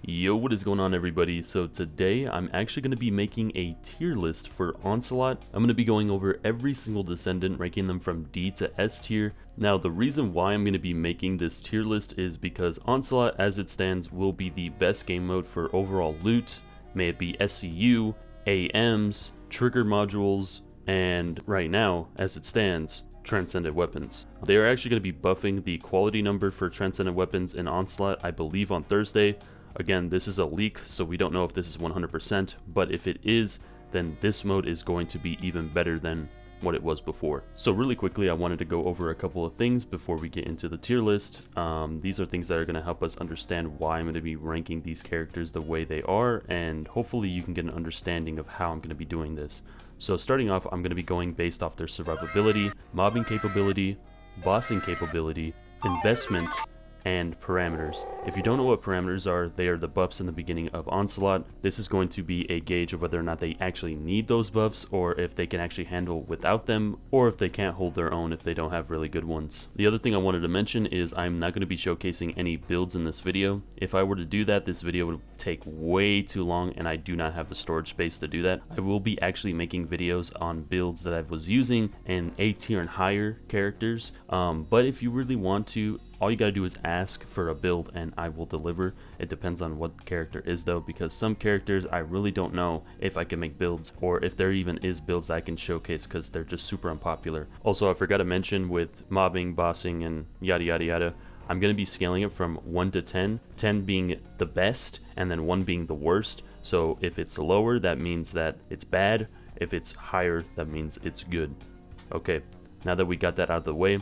Yo, what is going on everybody? So today I'm actually going to be making a tier list for Onslaught. I'm going to be going over every single Descendant, ranking them from D to S tier. Now the reason why I'm going to be making this tier list is because Onslaught as it stands will be the best game mode for overall loot, may it be SCU, AMs, trigger modules, and right now as it stands, Transcendent weapons. They are actually going to be buffing the quality number for Transcendent weapons in Onslaught, I believe on Thursday. Again, this is a leak, so we don't know if this is 100%, but if it is, then this mode is going to be even better than what it was before. So really quickly, I wanted to go over a couple of things before we get into the tier list. These are things that are going to help us understand why I'm going to be ranking these characters the way they are, and hopefully you can get an understanding of how I'm going to be doing this. So starting off, I'm going to be going based off their survivability, mobbing capability, bossing capability, investment, and parameters. If you don't know what parameters are, they are the buffs in the beginning of Onslaught. This is going to be a gauge of whether or not they actually need those buffs, or if they can actually handle without them, or if they can't hold their own if they don't have really good ones. The other thing I wanted to mention is I'm not going to be showcasing any builds in this video. If I were to do that, this video would take way too long, and I do not have the storage space to do that. I will be actually making videos on builds that I was using in A tier and higher characters, but if you really want to, all you gotta do is ask for a build and I will deliver. It depends on what the character is though, because some characters I really don't know if I can make builds, or if there even is builds that I can showcase because they're just super unpopular. Also, I forgot to mention with mobbing, bossing, and yada yada yada, I'm gonna be scaling it from 1 to 10, 10 being the best and then 1 being the worst. So if it's lower, that means that it's bad. If it's higher, that means it's good. Okay, now that we got that out of the way,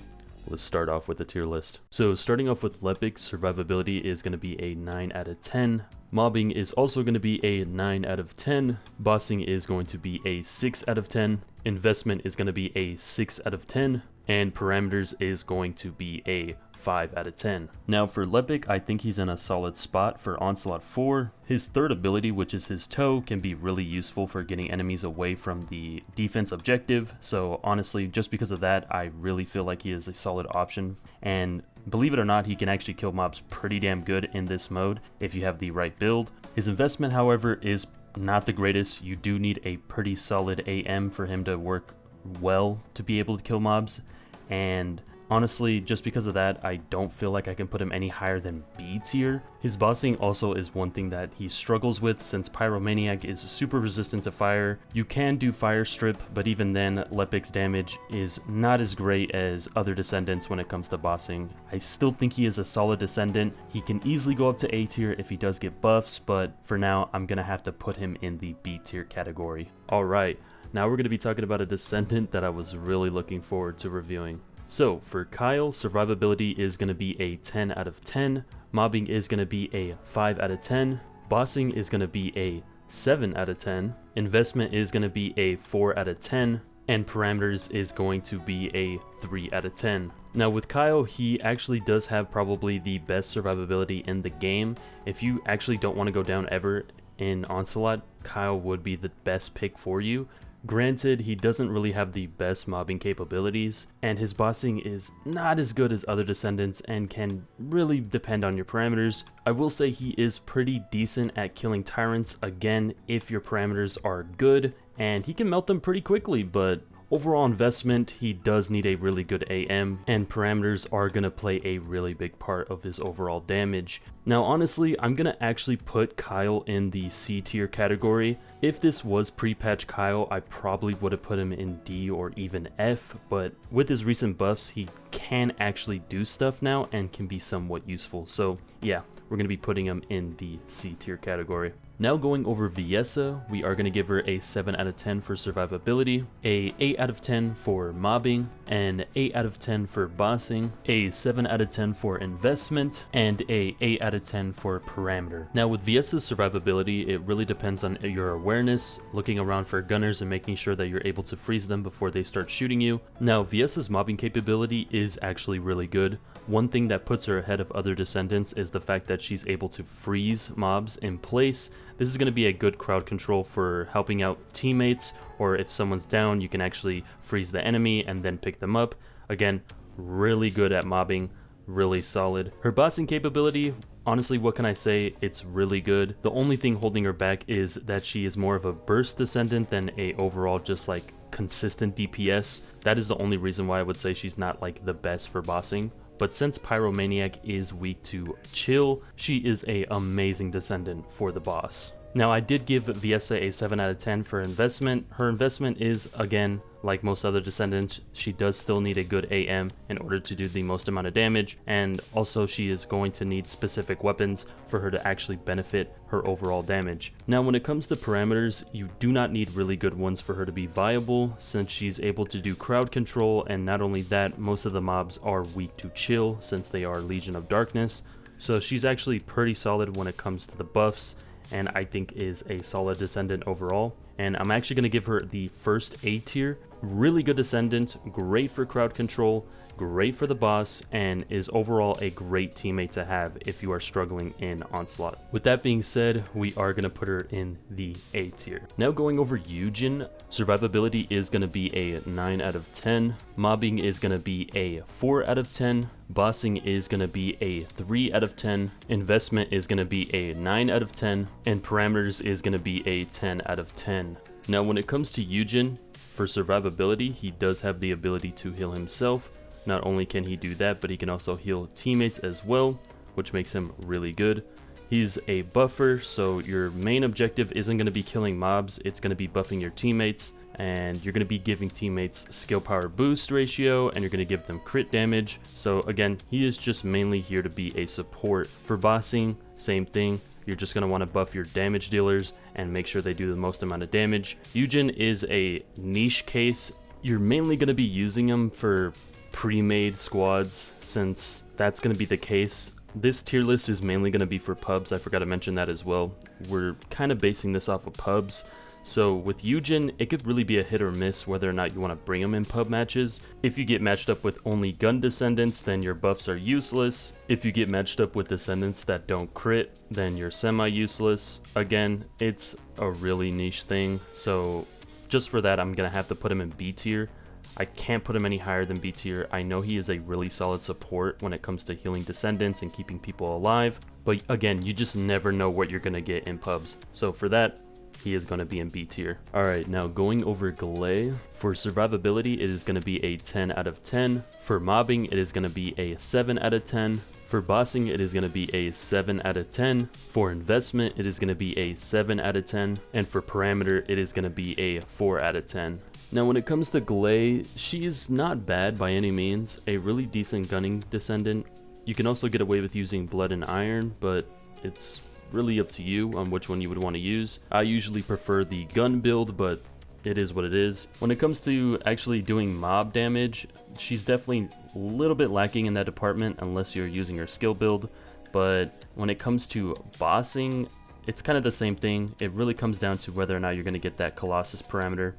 let's start off with the tier list. So starting off with Lepic, survivability is going to be a 9 out of 10. Mobbing is also going to be a 9 out of 10. Bossing is going to be a 6 out of 10. Investment is going to be a 6 out of 10. And parameters is going to be a 5 out of 10. Now for Lepic, I think he's in a solid spot for Onslaught 4. His third ability, which is his toe, can be really useful for getting enemies away from the defense objective. So honestly, just because of that, I really feel like he is a solid option. And believe it or not, he can actually kill mobs pretty damn good in this mode if you have the right build. His investment, however, is not the greatest. You do need a pretty solid AM for him to work well to be able to kill mobs. And honestly, just because of that, I don't feel like I can put him any higher than B tier. His bossing also is one thing that he struggles with, since Pyromaniac is super resistant to fire. You can do fire strip, but even then, Lepic's damage is not as great as other Descendants when it comes to bossing. I still think he is a solid Descendant. He can easily go up to A tier if he does get buffs, but for now, I'm gonna have to put him in the B tier category. Alright, now we're gonna be talking about a Descendant that I was really looking forward to reviewing. So for Kyle, survivability is going to be a 10 out of 10, mobbing is going to be a 5 out of 10, bossing is going to be a 7 out of 10, investment is going to be a 4 out of 10, and parameters is going to be a 3 out of 10. Now with Kyle, he actually does have probably the best survivability in the game. If you actually don't want to go down ever in Onslaught, Kyle would be the best pick for you. Granted, he doesn't really have the best mobbing capabilities, and his bossing is not as good as other Descendants and can really depend on your parameters. I will say he is pretty decent at killing tyrants, again, if your parameters are good, and he can melt them pretty quickly, but overall investment, he does need a really good AM, and parameters are going to play a really big part of his overall damage. Now honestly, I'm going to actually put Kyle in the C tier category. If this was pre-patch Kyle, I probably would have put him in D or even F, but with his recent buffs, he can actually do stuff now and can be somewhat useful. So yeah, we're going to be putting him in the C tier category. Now going over Viessa, we are going to give her a 7 out of 10 for survivability, a 8 out of 10 for mobbing, an 8 out of 10 for bossing, a 7 out of 10 for investment, and a 8 out of 10 for parameter. Now with Viessa's survivability, it really depends on your awareness, looking around for gunners and making sure that you're able to freeze them before they start shooting you. Now Viessa's mobbing capability is actually really good. One thing that puts her ahead of other Descendants is the fact that she's able to freeze mobs in place. This is going to be a good crowd control for helping out teammates, or if someone's down, you can actually freeze the enemy and then pick them up. Again, really good at mobbing, really solid. Her bossing capability, honestly, what can I say? It's really good. The only thing holding her back is that she is more of a burst Descendant than a overall just like consistent DPS. That is the only reason why I would say she's not like the best for bossing. But since Pyromaniac is weak to chill, she is a amazing Descendant for the boss. Now, I did give Viessa a 7 out of 10 for investment. Her investment is, again, like most other Descendants, she does still need a good AM in order to do the most amount of damage, and also she is going to need specific weapons for her to actually benefit her overall damage. Now, when it comes to parameters, you do not need really good ones for her to be viable, since she's able to do crowd control, and not only that, most of the mobs are weak to chill since they are Legion of Darkness. So she's actually pretty solid when it comes to the buffs, and I think is a solid Descendant overall. And I'm actually going to give her the first A tier. Really good Descendant, great for crowd control, great for the boss, and is overall a great teammate to have if you are struggling in Onslaught. With that being said, we are going to put her in the A tier. Now going over Yujin, survivability is going to be a 9 out of 10, mobbing is going to be a 4 out of 10, bossing is going to be a 3 out of 10, investment is going to be a 9 out of 10, and parameters is going to be a 10 out of 10. Now when it comes to Yujin, for survivability, he does have the ability to heal himself. Not only can he do that, but he can also heal teammates as well, which makes him really good. He's a buffer, so your main objective isn't going to be killing mobs, it's going to be buffing your teammates, and you're going to be giving teammates skill power boost ratio, and you're going to give them crit damage. So again, he is just mainly here to be a support. For bossing, same thing. You're just going to want to buff your damage dealers and make sure they do the most amount of damage. Yujin is a niche case. You're mainly going to be using him for pre-made squads, since that's going to be the case. This tier list is mainly going to be for pubs. I forgot to mention that as well. We're kind of basing this off of pubs. So with Yujin, it could really be a hit or miss whether or not you want to bring him in pub matches. If you get matched up with only gun Descendants, then your buffs are useless. If you get matched up with Descendants that don't crit, then you're semi-useless. Again, it's a really niche thing, so just for that, I'm going to have to put him in B tier. I can't put him any higher than B tier. I know he is a really solid support when it comes to healing Descendants and keeping people alive, but again, you just never know what you're going to get in pubs. So for that, he is going to be in B tier. Alright, now going over Gley. For survivability, it is going to be a 10 out of 10. For mobbing, it is going to be a 7 out of 10. For bossing, it is going to be a 7 out of 10. For investment, it is going to be a 7 out of 10. And for parameter, it is going to be a 4 out of 10. Now when it comes to Gley, she is not bad by any means. A really decent gunning Descendant. You can also get away with using blood and iron, but it's really up to you on which one you would want to use. I usually prefer the gun build, but it is what it is. When it comes to actually doing mob damage, she's definitely a little bit lacking in that department unless you're using her skill build. But when it comes to bossing, it's kind of the same thing. It really comes down to whether or not you're going to get that Colossus parameter.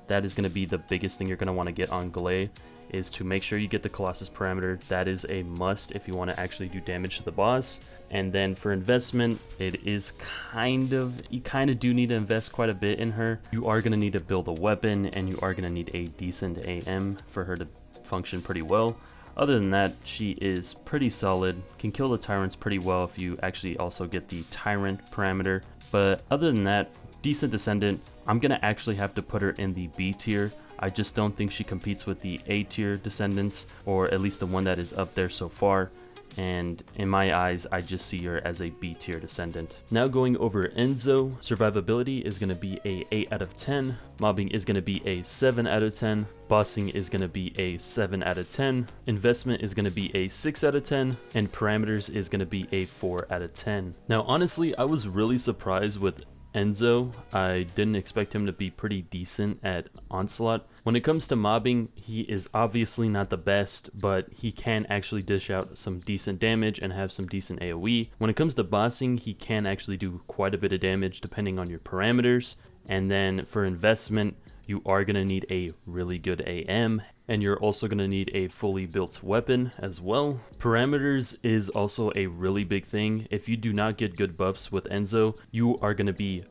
That is going to be the biggest thing you're going to want to get on Gley, is to make sure you get the Colossus parameter. That is a must if you want to actually do damage to the boss. And then for investment, it is you kind of do need to invest quite a bit in her. You are going to need to build a weapon, and you are going to need a decent AM for her to function pretty well. Other than that, she is pretty solid, can kill the tyrants pretty well if you actually also get the tyrant parameter. But other than that, decent Descendant. I'm going to actually have to put her in the B tier. I just don't think she competes with the A tier Descendants, or at least the one that is up there so far. And in my eyes, I just see her as a B tier Descendant. Now going over Enzo, survivability is going to be a 8 out of 10, mobbing is going to be a 7 out of 10, bossing is going to be a 7 out of 10, investment is going to be a 6 out of 10, and parameters is going to be a 4 out of 10. Now honestly, I was really surprised with Enzo. I didn't expect him to be pretty decent at Onslaught. When it comes to mobbing, he is obviously not the best, but he can actually dish out some decent damage and have some decent AoE. When it comes to bossing, he can actually do quite a bit of damage depending on your parameters. And then for investment, you are going to need a really good AM, and you're also going to need a fully built weapon as well. Parameters is also a really big thing. If you do not get good buffs with Enzo, you are going to be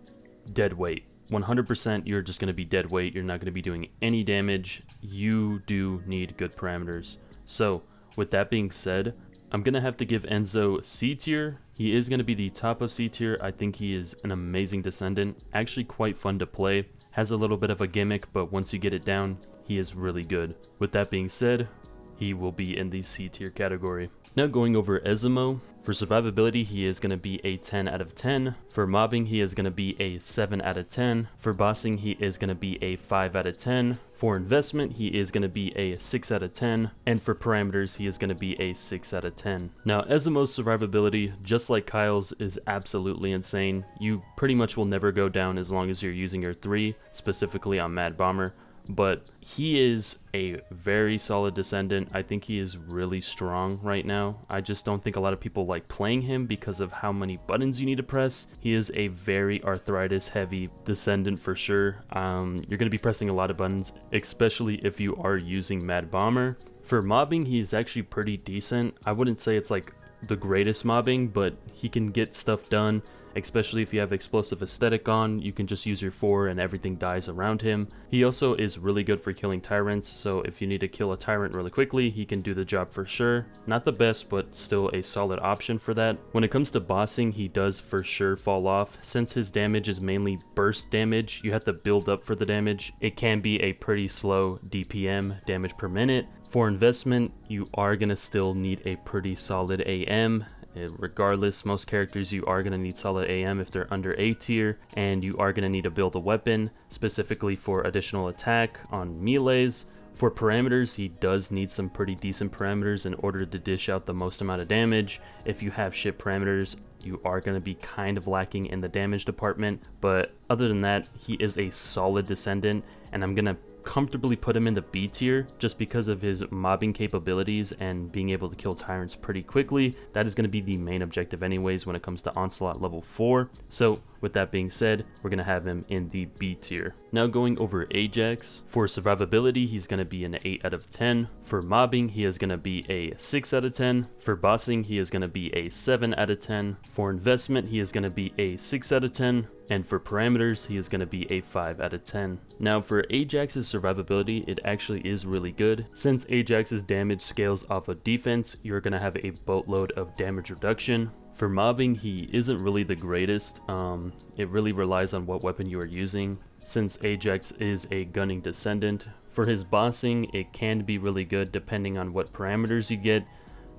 dead weight. 100% you're just going to be dead weight. You're not going to be doing any damage. You do need good parameters. So with that being said, I'm going to have to give Enzo C tier. He is going to be the top of C tier. I think he is an amazing Descendant, actually quite fun to play, has a little bit of a gimmick, but once you get it down, he is really good. With that being said, he will be in the C tier category. Now going over Esiemo, for survivability he is going to be a 10 out of 10, for mobbing he is going to be a 7 out of 10, for bossing he is going to be a 5 out of 10, for investment he is going to be a 6 out of 10, and for parameters he is going to be a 6 out of 10. Now Esiemo's survivability, just like Kyle's, is absolutely insane. You pretty much will never go down as long as you're using your 3, specifically on Mad Bomber. But he is a very solid Descendant. I think he is really strong right now. I just don't think a lot of people like playing him because of how many buttons you need to press. He is a very arthritis heavy Descendant for sure. You're going to be pressing a lot of buttons, especially if you are using Mad Bomber. For mobbing, he's actually pretty decent. I wouldn't say it's like the greatest mobbing, but he can get stuff done. Especially if you have explosive aesthetic on, you can just use your 4 and everything dies around him. He also is really good for killing tyrants, so if you need to kill a tyrant really quickly, he can do the job for sure. Not the best, but still a solid option for that. When it comes to bossing, he does for sure fall off. Since his damage is mainly burst damage, you have to build up for the damage. It can be a pretty slow DPM, damage per minute. For investment, you are going to still need a pretty solid AM. Regardless, most characters you are going to need solid AM if they're under A tier, and you are going to need to build a weapon specifically for additional attack on melees. For parameters, he does need some pretty decent parameters in order to dish out the most amount of damage. If you have shit parameters, you are going to be kind of lacking in the damage department, but other than that, he is a solid Descendant, and I'm going to comfortably put him in the B tier just because of his mobbing capabilities and being able to kill tyrants pretty quickly. That is going to be the main objective anyways when it comes to Onslaught level 4. So with that being said, we're going to have him in the B tier. Now going over Ajax, for survivability he's going to be an 8 out of 10. For mobbing he is going to be a 6 out of 10. For bossing he is going to be a 7 out of 10. For investment he is going to be a 6 out of 10. And for parameters, he is going to be a 5 out of 10. Now for Ajax's survivability, it actually is really good. Since Ajax's damage scales off of defense, you're going to have a boatload of damage reduction. For mobbing, he isn't really the greatest. It really relies on what weapon you are using, since Ajax is a gunning Descendant. For his bossing, it can be really good depending on what parameters you get.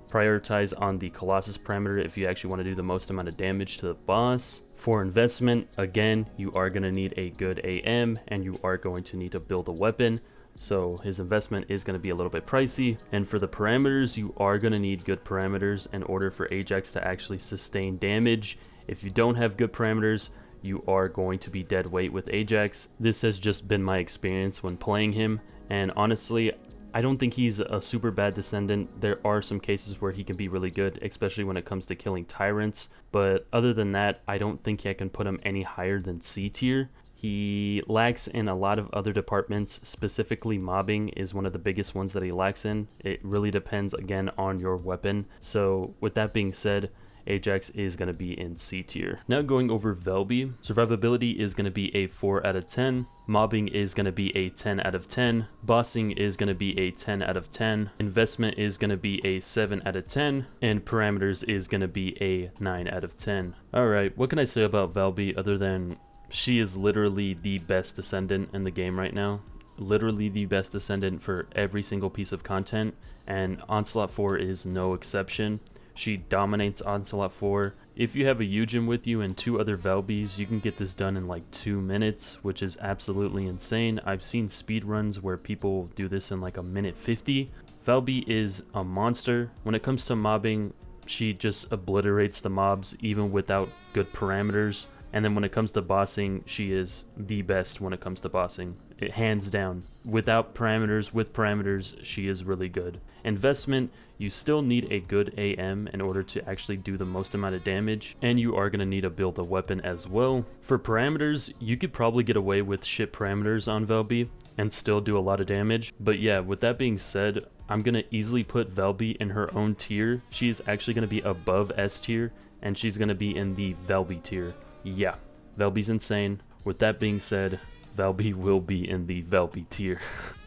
Prioritize on the Colossus parameter if you actually want to do the most amount of damage to the boss. For investment, again, you are going to need a good AM and you are going to need to build a weapon. So his investment is going to be a little bit pricey. And for the parameters, you are going to need good parameters in order for Ajax to actually sustain damage. If you don't have good parameters, you are going to be dead weight with Ajax. This has just been my experience when playing him, and honestly, I don't think he's a super bad Descendant. There are some cases where he can be really good, especially when it comes to killing tyrants. But other than that, I don't think I can put him any higher than C tier. He lacks in a lot of other departments, specifically mobbing is one of the biggest ones that he lacks in. It really depends again on your weapon. So with that being said, Ajax is going to be in C tier. Now going over Valby, survivability is going to be a 4 out of 10. Mobbing is going to be a 10 out of 10. Bossing is going to be a 10 out of 10. Investment is going to be a 7 out of 10. And parameters is going to be a 9 out of 10. Alright, what can I say about Valby other than she is literally the best Descendant in the game right now. Literally the best Descendant for every single piece of content, and Onslaught 4 is no exception. She dominates Onslaught 4. If you have a Yujin with you and 2 other Valbys, you can get this done in like 2 minutes, which is absolutely insane. I've seen speedruns where people do this in like a minute 50. Valby is a monster. When it comes to mobbing, she just obliterates the mobs even without good parameters. And then when it comes to bossing, she is the best when it comes to bossing. Hands down. Without parameters, with parameters, she is really good. Investment, you still need a good AM in order to actually do the most amount of damage, and you are going to need to build a weapon as well. For parameters, you could probably get away with shit parameters on Valby and still do a lot of damage. But yeah, with that being said, I'm going to easily put Valby in her own tier. She is actually going to be above S tier, and she's going to be in the Valby tier. Yeah, Valby's insane. With that being said, Valby will be in the Valby tier.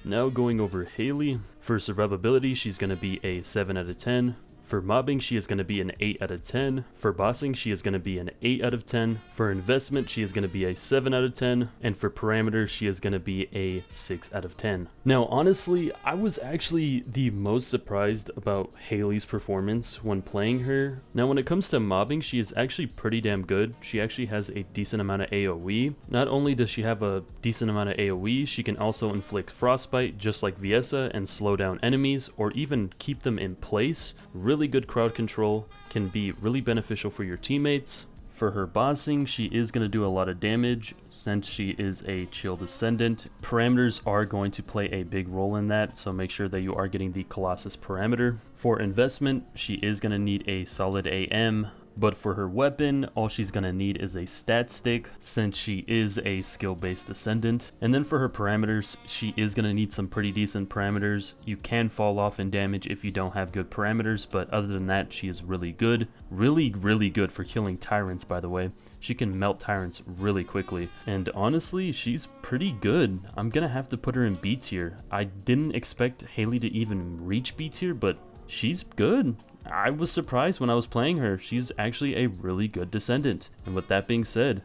Now going over Hailey. For survivability, she's going to be a 7 out of 10. For mobbing, she is going to be an 8 out of 10. For bossing, she is going to be an 8 out of 10. For investment, she is going to be a 7 out of 10. And for parameters, she is going to be a 6 out of 10. Now, honestly, I was actually the most surprised about Hailey's performance when playing her. Now, when it comes to mobbing, she is actually pretty damn good. She actually has a decent amount of AoE. Not only does she have a decent amount of AoE, she can also inflict frostbite just like Viessa and slow down enemies or even keep them in place. Really good crowd control, can be really beneficial for your teammates. For her bossing, she is going to do a lot of damage since she is a chill descendant. Parameters are going to play a big role in that, so make sure that you are getting the Colossus parameter. For investment, she is going to need a solid AM. But for her weapon, all she's gonna need is a stat stick since she is a skill-based descendant. And then for her parameters, she is gonna need some pretty decent parameters. You can fall off in damage if you don't have good parameters, but other than that, she is really good. Really good for killing tyrants, by the way. She can melt tyrants really quickly. And honestly, she's pretty good. I'm gonna have to put her in B tier. I didn't expect Hailey to even reach B tier, but she's good. I was surprised when I was playing her. She's actually a really good descendant. And with that being said,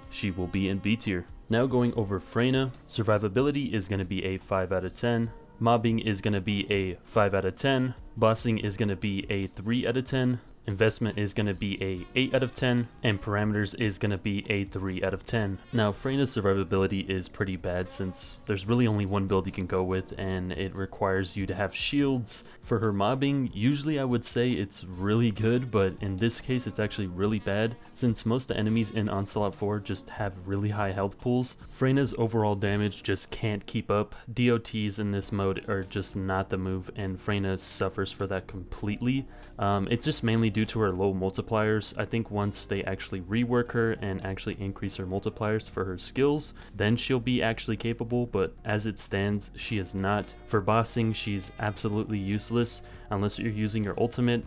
she will be in B tier. Now going over Freyna, survivability is going to be a 5 out of 10. Mobbing is going to be a 5 out of 10. Bossing is going to be a 3 out of 10. Investment is going to be a 8 out of 10, and parameters is going to be a 3 out of 10. Now, Freyna's survivability is pretty bad since there's really only one build you can go with, and it requires you to have shields. For her mobbing, usually I would say it's really good, but in this case it's actually really bad since most of the enemies in Onslaught 4 just have really high health pools. Freyna's overall damage just can't keep up. DOTs in this mode are just not the move, and Freyna suffers for that completely. It's just mainly due to her low multipliers. I think once they actually rework her and actually increase her multipliers for her skills, then she'll be actually capable, but as it stands, she is not. For bossing, she's absolutely useless unless you're using your ultimate.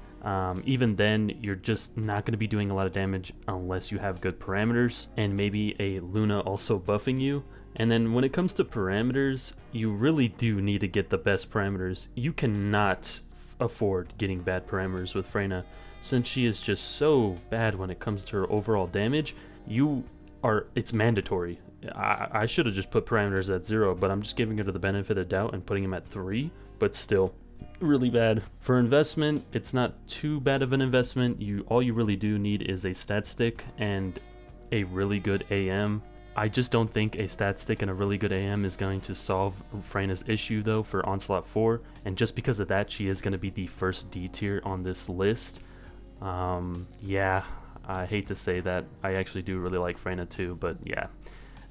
Even then, you're just not going to be doing a lot of damage unless you have good parameters and maybe a Luna also buffing you. And then when it comes to parameters, you really do need to get the best parameters. You cannot afford getting bad parameters with Freyna. Since she is just so bad when it comes to her overall damage, it's mandatory. I should have just put parameters at 0, but I'm just giving her the benefit of doubt and putting them at 3, but still really bad. For investment, it's not too bad of an investment. All you really do need is a stat stick and a really good AM. I just don't think a stat stick and a really good AM is going to solve Freyna's issue though for Onslaught 4, and just because of that, she is going to be the first D tier on this list. Yeah, I hate to say that. I actually do really like Freyna too, but yeah,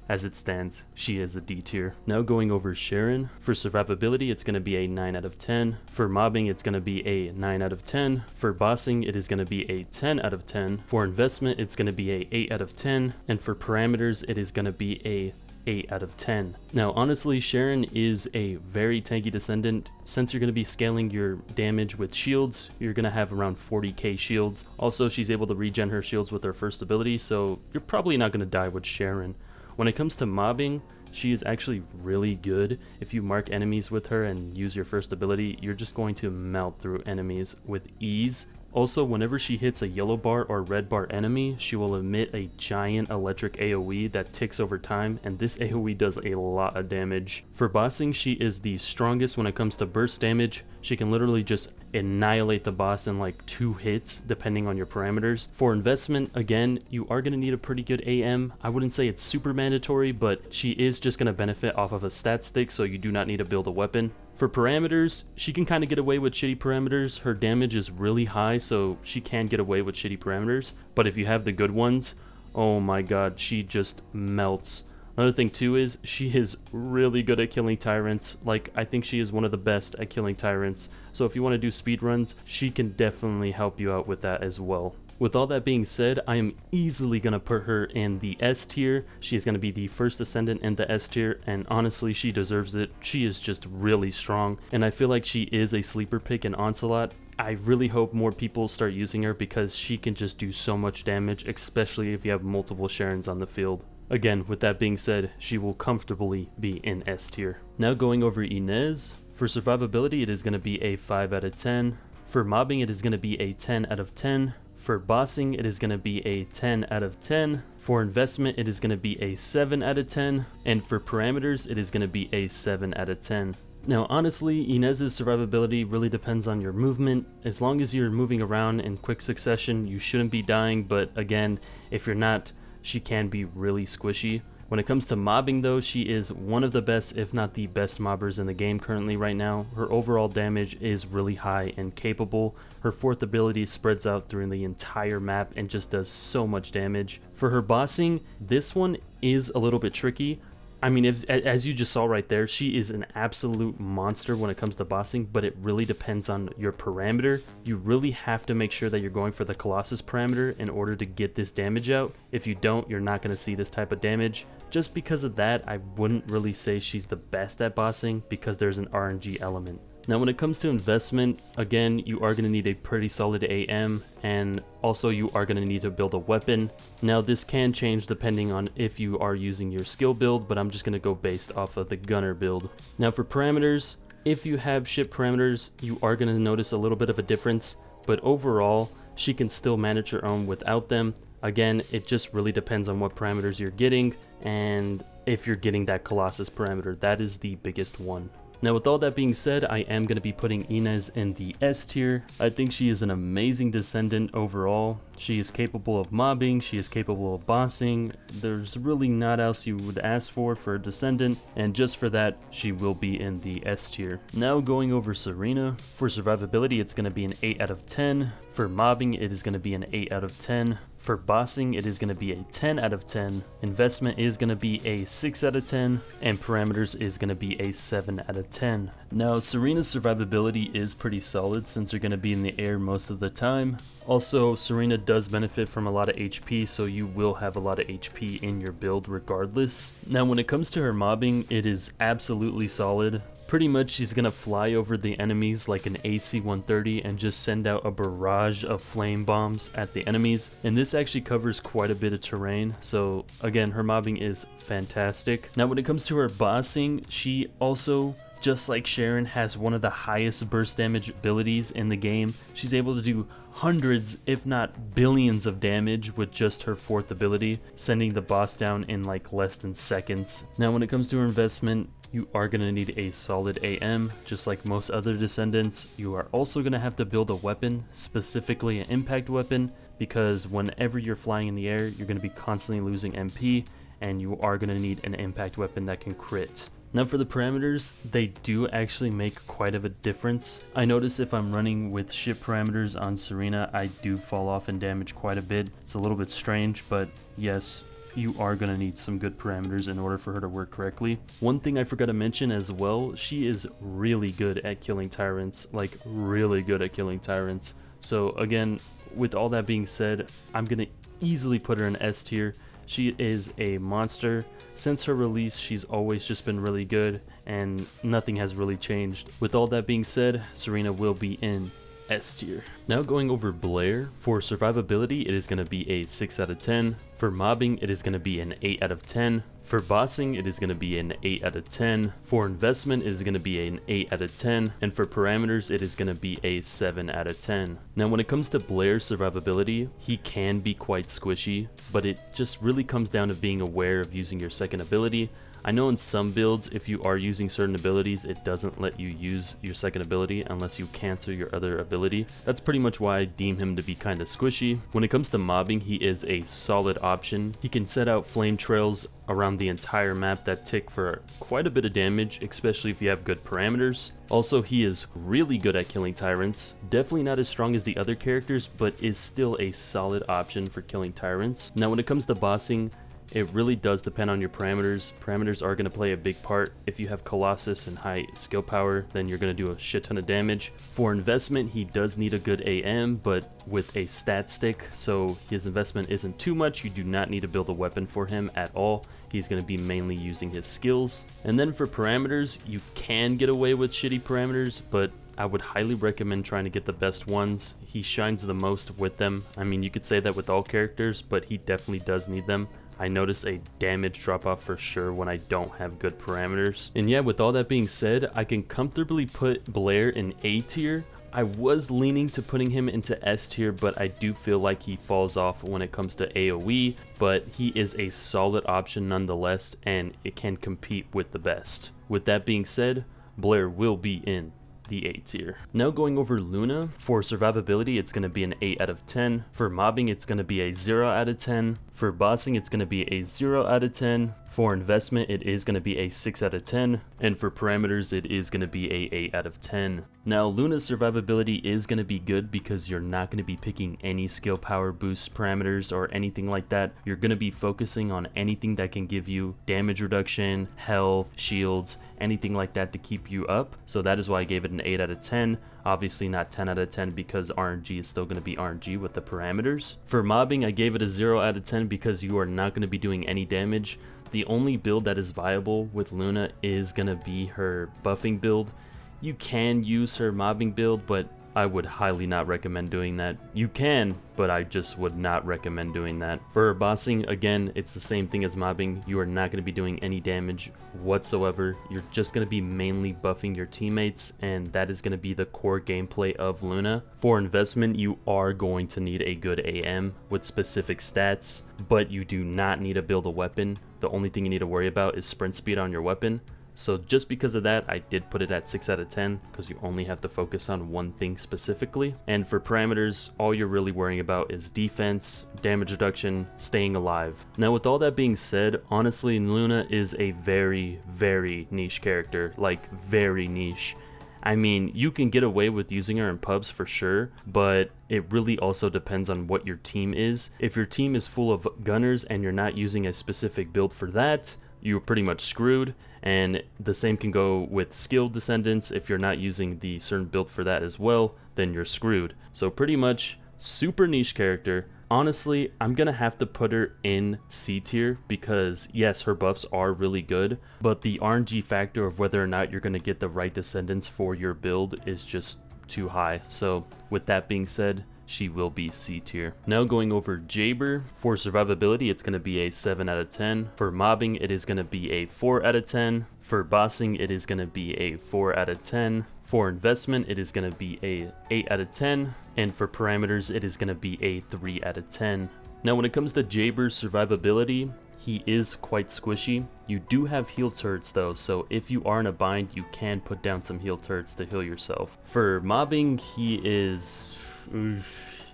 as it stands, she is a D tier. Now going over Sharen. For survivability, it's going to be a 9 out of 10. For mobbing, it's going to be a 9 out of 10. For bossing, it is going to be a 10 out of 10. For investment, it's going to be a 8 out of 10. And for parameters, it is going to be a 8 out of 10. Now honestly, Sharen is a very tanky descendant. Since you're going to be scaling your damage with shields, you're going to have around 40k shields. Also, she's able to regen her shields with her first ability, so you're probably not going to die with Sharen. When it comes to mobbing, she is actually really good. If you mark enemies with her and use your first ability, you're just going to melt through enemies with ease. Also, whenever she hits a yellow bar or red bar enemy, she will emit a giant electric AoE that ticks over time, and this AoE does a lot of damage. For bossing, she is the strongest when it comes to burst damage. She can literally just annihilate the boss in like 2 hits depending on your parameters. For investment, again, you are going to need a pretty good AM. I wouldn't say it's super mandatory, but she is just going to benefit off of a stat stick, so you do not need to build a weapon. For parameters, she can kind of get away with shitty parameters. Her damage is really high, so she can get away with shitty parameters. But if you have the good ones, oh my god, she just melts. Another thing too is she is really good at killing tyrants. Like, I think she is one of the best at killing tyrants. So if you want to do speedruns, she can definitely help you out with that as well. With all that being said, I am easily going to put her in the S tier. She is going to be the first Descendant in the S tier, and honestly, she deserves it. She is just really strong, and I feel like she is a sleeper pick in Onslaught. I really hope more people start using her because she can just do so much damage, especially if you have multiple Sharens on the field. Again, with that being said, she will comfortably be in S tier. Now going over Ines. For survivability, it is going to be a 5 out of 10. For mobbing, it is going to be a 10 out of 10. For bossing, it is going to be a 10 out of 10. For investment, it is going to be a 7 out of 10. And for parameters, it is going to be a 7 out of 10. Now honestly, Ines's survivability really depends on your movement. As long as you're moving around in quick succession, you shouldn't be dying, but again, if you're not, she can be really squishy. When it comes to mobbing though, she is one of the best, if not the best mobbers in the game currently right now. Her overall damage is really high and capable. Her fourth ability spreads out through the entire map and just does so much damage. For her bossing, this one is a little bit tricky. I mean, as you just saw right there, she is an absolute monster when it comes to bossing, but it really depends on your parameter. You really have to make sure that you're going for the Colossus parameter in order to get this damage out. If you don't, you're not going to see this type of damage. Just because of that, I wouldn't really say she's the best at bossing because there's an RNG element. Now when it comes to investment, again, you are going to need a pretty solid AM, and also you are going to need to build a weapon. Now this can change depending on if you are using your skill build, but I'm just going to go based off of the gunner build. Now for parameters, if you have ship parameters, you are going to notice a little bit of a difference, but overall, she can still manage her own without them. Again, it just really depends on what parameters you're getting, and if you're getting that Colossus parameter, that is the biggest one. Now with all that being said, I am going to be putting Ines in the S tier. I think she is an amazing Descendant overall. She is capable of mobbing, she is capable of bossing. There's really not else you would ask for a Descendant, and just for that, she will be in the S tier. Now going over Serena. For survivability, it's going to be an 8 out of 10. For mobbing, it is going to be an 8 out of 10. For bossing, it is going to be a 10 out of 10. Investment is going to be a 6 out of 10. And parameters is going to be a 7 out of 10. Now, Serena's survivability is pretty solid since you're going to be in the air most of the time. Also, Serena does benefit from a lot of HP, so you will have a lot of HP in your build regardless. Now, when it comes to her mobbing, it is absolutely solid. Pretty much she's gonna fly over the enemies like an AC-130 and just send out a barrage of flame bombs at the enemies, and this actually covers quite a bit of terrain, so again, her mobbing is fantastic. Now when it comes to her bossing, she also, just like Sharen, has one of the highest burst damage abilities in the game. She's able to do hundreds, if not billions of damage with just her fourth ability, sending the boss down in like less than seconds. Now when it comes to her investment, you are going to need a solid AM, just like most other Descendants. You are also going to have to build a weapon, specifically an impact weapon, because whenever you're flying in the air, you're going to be constantly losing MP, and you are going to need an impact weapon that can crit. Now for the parameters, they do actually make quite of a difference. I notice if I'm running with ship parameters on Serena, I do fall off in damage quite a bit. It's a little bit strange, but yes, you are going to need some good parameters in order for her to work correctly. One thing I forgot to mention as well, she is really good at killing tyrants, like really good at killing tyrants. So again, with all that being said, I'm going to easily put her in S tier. She is a monster. Since her release, she's always just been really good, and nothing has really changed. With all that being said, Serena will be in S tier. Now going over Blair. For survivability, it is going to be a 6 out of 10. For mobbing, it is going to be an 8 out of 10. For bossing, it is going to be an 8 out of 10. For investment, it is going to be an 8 out of 10. And for parameters, it is going to be a 7 out of 10. Now when it comes to Blair's survivability, he can be quite squishy, but it just really comes down to being aware of using your second ability. I know in some builds, if you are using certain abilities, it doesn't let you use your second ability unless you cancel your other ability. That's pretty much why I deem him to be kind of squishy. When it comes to mobbing, he is a solid option. He can set out flame trails around the entire map that tick for quite a bit of damage, especially if you have good parameters. Also, he is really good at killing tyrants. Definitely not as strong as the other characters, but is still a solid option for killing tyrants. Now when it comes to bossing, it really does depend on your parameters. Parameters are going to play a big part. If you have Colossus and high skill power, then you're going to do a shit ton of damage. For investment, he does need a good AM, but with a stat stick, so his investment isn't too much. You do not need to build a weapon for him at all. He's going to be mainly using his skills. And then for parameters, you can get away with shitty parameters, but I would highly recommend trying to get the best ones. He shines the most with them. I mean, you could say that with all characters, but he definitely does need them. I notice a damage drop off for sure when I don't have good parameters. And yeah, with all that being said, I can comfortably put Blair in A tier. I was leaning to putting him into S tier, but I do feel like he falls off when it comes to AoE, but he is a solid option nonetheless, and it can compete with the best. With that being said, Blair will be in the A tier. Now going over Luna, for survivability it's going to be an 8 out of 10, for mobbing it's going to be a 0 out of 10, for bossing it's going to be a 0 out of 10, for investment it is going to be a 6 out of 10, and for parameters it is going to be a 8 out of 10. Now Luna's survivability is going to be good because you're not going to be picking any skill power boost parameters or anything like that. You're going to be focusing on anything that can give you damage reduction, health, shields, anything like that to keep you up. So that is why I gave it an 8 out of 10. Obviously not 10 out of 10 because RNG is still going to be RNG with the parameters. For mobbing, I gave it a 0 out of 10 because you are not going to be doing any damage. The only build that is viable with Luna is going to be her buffing build. You can use her mobbing build, but I would highly not recommend doing that. You can, but I just would not recommend doing that. For bossing, again, it's the same thing as mobbing. You are not going to be doing any damage whatsoever. You're just going to be mainly buffing your teammates, and that is going to be the core gameplay of Luna. For investment, you are going to need a good AM with specific stats, but you do not need to build a weapon. The only thing you need to worry about is sprint speed on your weapon. So just because of that, I did put it at 6 out of 10 because you only have to focus on one thing specifically. And for parameters, all you're really worrying about is defense, damage reduction, staying alive. Now with all that being said, honestly, Luna is a very, very niche character, like very niche. I mean, you can get away with using her in pubs for sure, but it really also depends on what your team is. If your team is full of gunners and you're not using a specific build for that, you're pretty much screwed. And the same can go with skilled Descendants. If you're not using the certain build for that as well, then you're screwed. So pretty much super niche character. Honestly, I'm gonna have to put her in C tier because yes, her buffs are really good, but the RNG factor of whether or not you're gonna get the right Descendants for your build is just too high. So with that being said, she will be C tier. Now going over Jayber, for survivability it's going to be a 7 out of 10. For mobbing it is going to be a 4 out of 10. For bossing it is going to be a 4 out of 10. For investment it is going to be a 8 out of 10. And for parameters it is going to be a 3 out of 10. Now when it comes to Jayber's survivability, he is quite squishy. You do have heal turrets though, so if you are in a bind you can put down some heal turrets to heal yourself. For mobbing, he is...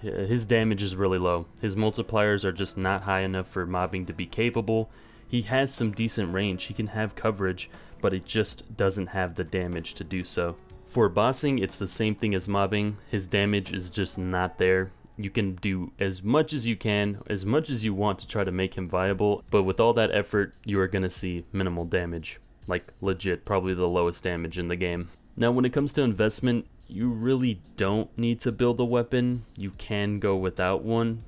his damage is really low. His multipliers are just not high enough for mobbing to be capable. He has some decent range, he can have coverage, but it just doesn't have the damage to do so. For bossing, it's the same thing as mobbing. His damage is just not there. You can do as much as you can, as much as you want to try to make him viable, but with all that effort, you are going to see minimal damage. Like legit, probably the lowest damage in the game. Now when it comes to investment, you really don't need to build a weapon. You can go without one,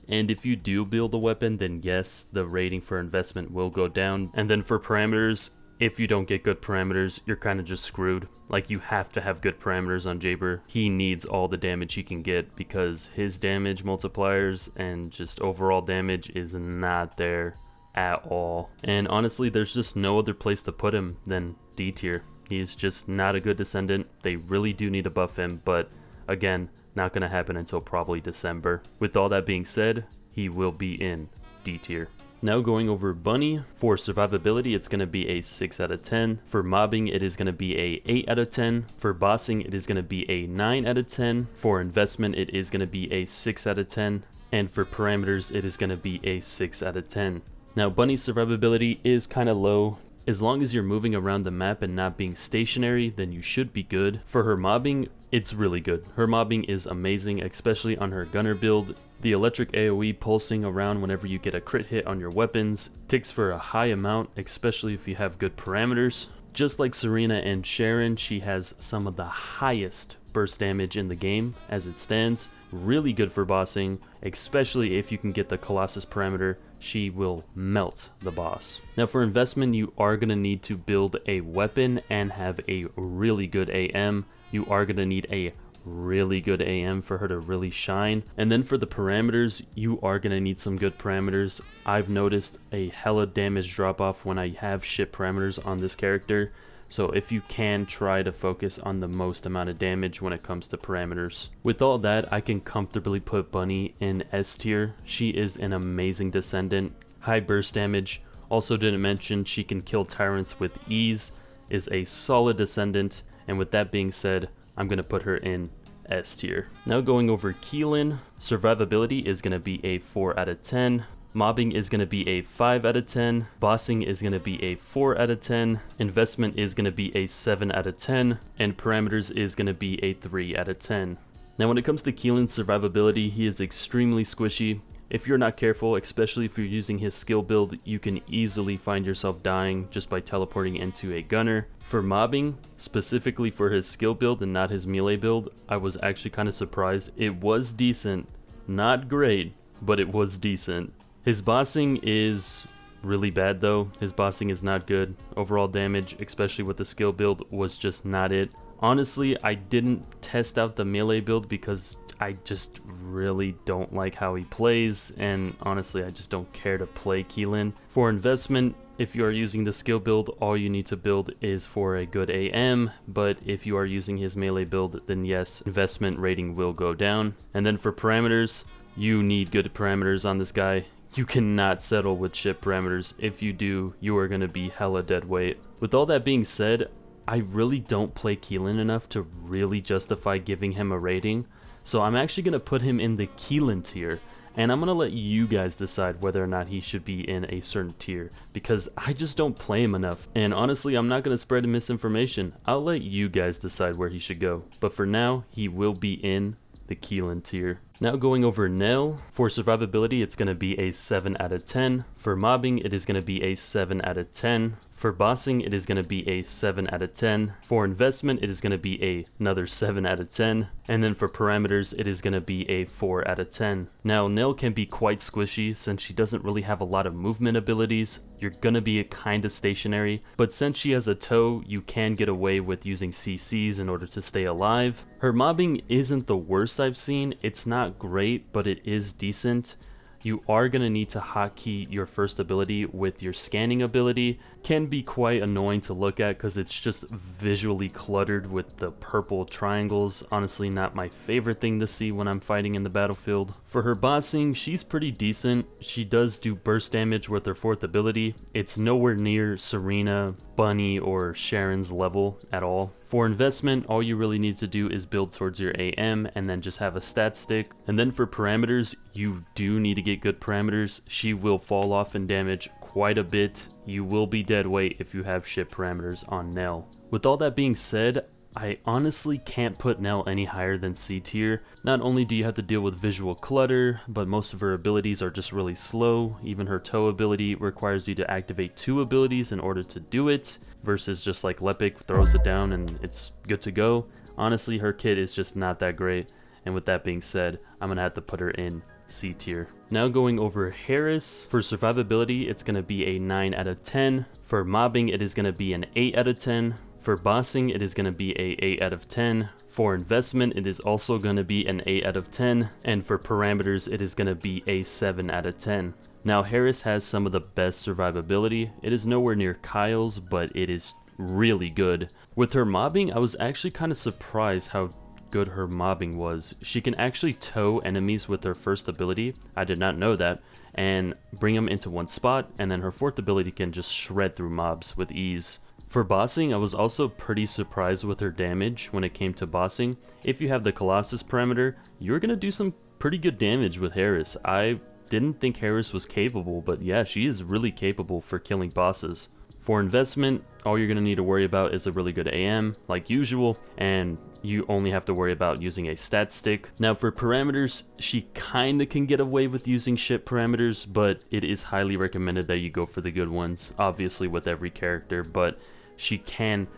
and if you do build a weapon, then yes, the rating for investment will go down. And then for parameters, if you don't get good parameters, you're kind of just screwed. Like, you have to have good parameters on Jayber. He needs all the damage he can get because his damage multipliers and just overall damage is not there at all. And honestly, there's just no other place to put him than D tier. He's just not a good Descendant. They really do need to buff him, but again, not going to happen until probably December. With all that being said, he will be in D tier. Now going over Bunny, for survivability it's going to be a 6 out of 10. For mobbing it is going to be a 8 out of 10. For bossing it is going to be a 9 out of 10. For investment it is going to be a 6 out of 10. And for parameters it is going to be a 6 out of 10. Now Bunny's survivability is kind of low. As long as you're moving around the map and not being stationary, then you should be good. For her mobbing, it's really good. Her mobbing is amazing, especially on her gunner build. The electric AoE pulsing around whenever you get a crit hit on your weapons ticks for a high amount, especially if you have good parameters. Just like Serena and Sharen, she has some of the highest burst damage in the game as it stands. Really good for bossing, especially if you can get the Colossus parameter. She will melt the boss. Now for investment, you are going to need to build a weapon and have a really good AM. You are going to need a really good AM for her to really shine. And then for the parameters, you are going to need some good parameters. I've noticed a hella damage drop off when I have shit parameters on this character. So if you can, try to focus on the most amount of damage when it comes to parameters. With all that, I can comfortably put Bunny in S tier. She is an amazing Descendant. High burst damage. Also didn't mention she can kill tyrants with ease. Is a solid Descendant. And with that being said, I'm going to put her in S tier. Now going over Keelan. Survivability is going to be a 4 out of 10. Mobbing is going to be a 5 out of 10, bossing is going to be a 4 out of 10, investment is going to be a 7 out of 10, and parameters is going to be a 3 out of 10. Now when it comes to Keelan's survivability, he is extremely squishy. If you're not careful, especially if you're using his skill build, you can easily find yourself dying just by teleporting into a gunner. For mobbing, specifically for his skill build and not his melee build, I was actually kind of surprised. It was decent, not great, but it was decent. His bossing is really bad though. His bossing is not good. Overall damage, especially with the skill build, was just not it. Honestly, I didn't test out the melee build because I just really don't like how he plays, and honestly I just don't care to play Keelan. For investment, if you are using the skill build, all you need to build is for a good AM, but if you are using his melee build, then yes, investment rating will go down. And then for parameters, you need good parameters on this guy. You cannot settle with shit parameters. If you do, you are going to be hella dead weight. With all that being said, I really don't play Keelan enough to really justify giving him a rating. So I'm actually going to put him in the Keelan tier. And I'm going to let you guys decide whether or not he should be in a certain tier. Because I just don't play him enough. And honestly, I'm not going to spread misinformation. I'll let you guys decide where he should go. But for now, he will be in the Keelan tier. Now going over Nell. For survivability, it's going to be a 7 out of 10. For mobbing, it is going to be a 7 out of 10. For bossing, it is going to be a 7 out of 10. For investment, it is going to be another 7 out of 10. And then for parameters, it is going to be a 4 out of 10. Now, Nell can be quite squishy since she doesn't really have a lot of movement abilities. You're going to be kind of stationary, but since she has a toe, you can get away with using CCs in order to stay alive. Her mobbing isn't the worst I've seen. It's not great, but it is decent. You are going to need to hotkey your first ability with your scanning ability. Can be quite annoying to look at because it's just visually cluttered with the purple triangles. Honestly, not my favorite thing to see when I'm fighting in the battlefield. For her bossing, she's pretty decent. She does do burst damage with her fourth ability. It's nowhere near Serena, Bunny, or Sharen's level at all. For investment, all you really need to do is build towards your AM and then just have a stat stick. And then for parameters, you do need to get good parameters. She will fall off in damage quite a bit. You will be dead weight if you have shit parameters on Nell. With all that being said, I honestly can't put Nell any higher than C tier. Not only do you have to deal with visual clutter, but most of her abilities are just really slow. Even her toe ability requires you to activate 2 abilities in order to do it, versus just like Lepic throws it down and it's good to go. Honestly, her kit is just not that great, and with that being said, I'm gonna have to put her in C tier. Now going over Harris. For survivability, it's gonna be a 9 out of 10. For mobbing, it is gonna be an 8 out of 10. For bossing, it is going to be a 8 out of 10. For investment, it is also going to be an 8 out of 10. And for parameters, it is going to be a 7 out of 10. Now, Harris has some of the best survivability. It is nowhere near Kyle's, but it is really good. With her mobbing, I was actually kind of surprised how good her mobbing was. She can actually tow enemies with her first ability. I did not know that. And bring them into one spot, and then her fourth ability can just shred through mobs with ease. For bossing, I was also pretty surprised with her damage when it came to bossing. If you have the Colossus parameter, you're going to do some pretty good damage with Harris. I didn't think Harris was capable, but yeah, she is really capable for killing bosses. For investment, all you're going to need to worry about is a really good AM, like usual, and you only have to worry about using a stat stick. Now for parameters, she kinda can get away with using shit parameters, but it is highly recommended that you go for the good ones, obviously with every character, but she can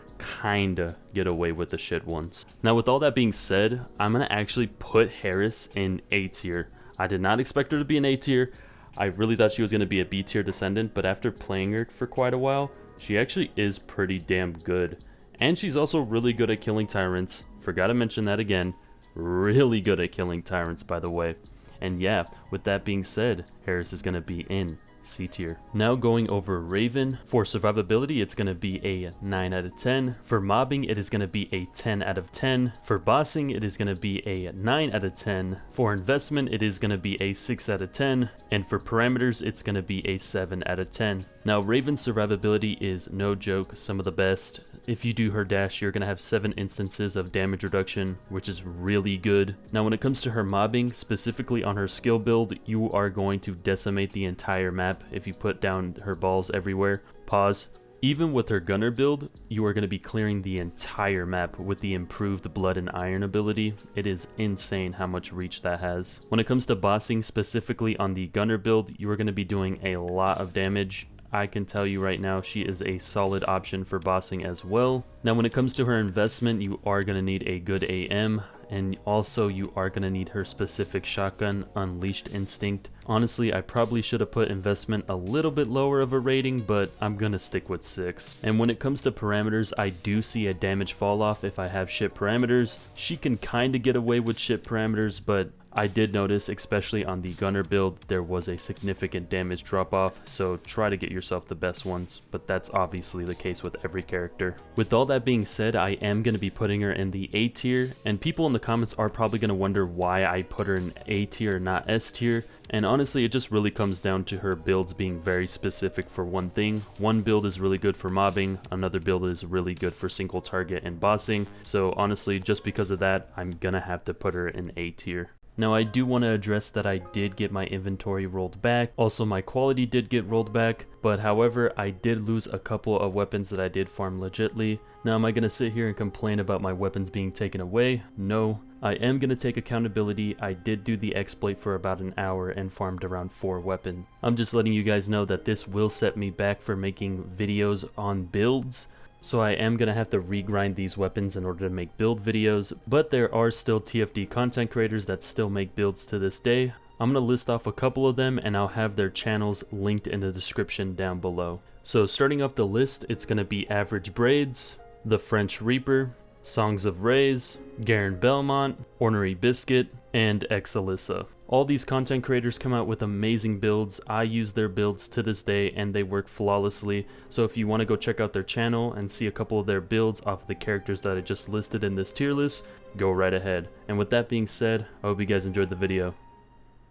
kinda get away with the shit ones. Now with all that being said, I'm gonna actually put Harris in A tier. I did not expect her to be an A tier. I really thought she was going to be a B tier Descendant, but after playing her for quite a while, she actually is pretty damn good. And she's also really good at killing tyrants. Forgot to mention that again. really good at killing tyrants, by the way. And yeah, with that being said, Harris is going to be in C tier. Now going over Raven. For survivability, it's going to be a 9 out of 10. For mobbing, it is going to be a 10 out of 10. For bossing, it is going to be a 9 out of 10. For investment, it is going to be a 6 out of 10. And for parameters, it's going to be a 7 out of 10. Now, Raven's survivability is no joke, some of the best. If you do her dash, you're going to have 7 instances of damage reduction, which is really good. Now, when it comes to her mobbing, specifically on her skill build, you are going to decimate the entire map if you put down her balls everywhere. Pause. Even with her gunner build, you are going to be clearing the entire map with the improved blood and iron ability. It is insane how much reach that has. When it comes to bossing, specifically on the gunner build, you are going to be doing a lot of damage. I can tell you right now, she is a solid option for bossing as well. Now, when it comes to her investment, you are going to need a good AM, and also you are going to need her specific shotgun, Unleashed Instinct. Honestly, I probably should have put investment a little bit lower of a rating, but I'm going to stick with 6. And when it comes to parameters, I do see a damage fall off if I have shit parameters. She can kind of get away with shit parameters, but I did notice, especially on the gunner build, there was a significant damage drop off, so try to get yourself the best ones, but that's obviously the case with every character. With all that being said, I am going to be putting her in the A tier, and people in the comments are probably going to wonder why I put her in A tier, not S tier. And honestly, it just really comes down to her builds being very specific for one thing. One build is really good for mobbing, another build is really good for single target and bossing. So honestly, just because of that, I'm gonna have to put her in A tier. Now, I do want to address that I did get my inventory rolled back. Also, my quality did get rolled back, but however, I did lose a couple of weapons that I did farm legitly. Now, am I going to sit here and complain about my weapons being taken away? No. I am going to take accountability. I did do the exploit for about an hour and farmed around 4 weapons. I'm just letting you guys know that this will set me back for making videos on builds. So I am going to have to regrind these weapons in order to make build videos, but there are still TFD content creators that still make builds to this day. I'm going to list off a couple of them and I'll have their channels linked in the description down below. So starting off the list, it's going to be Average Braidz, The French Reaper, SongsOfRaze, GarrenBelmont, OrneryBiscuit, and xAlisa. All these content creators come out with amazing builds. I use their builds to this day and they work flawlessly. So if you want to go check out their channel and see a couple of their builds off the characters that I just listed in this tier list, go right ahead. And with that being said, I hope you guys enjoyed the video.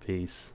Peace.